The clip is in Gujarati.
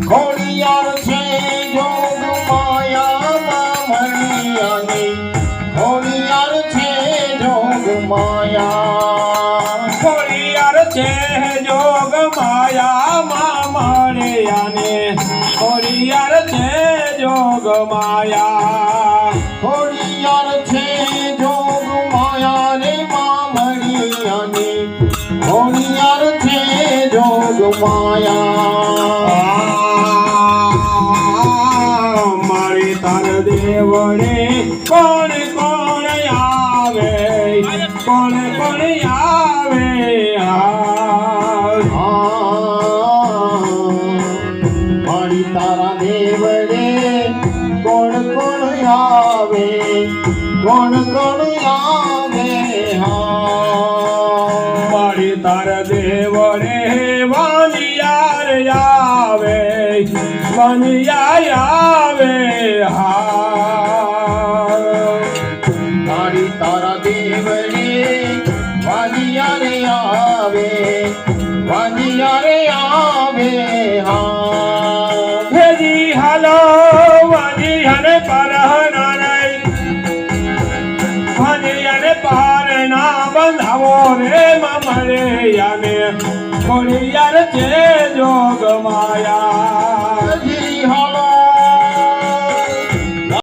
ખોડિયાર છે જોગ માયામાં મળ્યાની ખોડિયાર છે જોગ માયા ખોડિયાર છે જોગ માયામાં મળ્યાને ખોડિયાર છે જોગ માયા ખોડિયાર છે જોગ માયા રે માં મળ્યાની ખોડિયાર છે જોગ માયા મારી તાર દેવડે કોણ કોણ આવે કોણ કોણ આવે મારી તારા દેવડે કોણ કોણ આવે કોણ કોણ આવે મારી તાર દેવડે વાનિયાર આવે વાનિયા આવે મારી તારા દેવડે વાનિયા રે આવે વાનિયા રે આવે ભેજી હાલો વાજી હને પરહના નહીં વાજી હને પાર ના બંધાવો રે મળે યાને ખોડિયાર છે જોગ માયા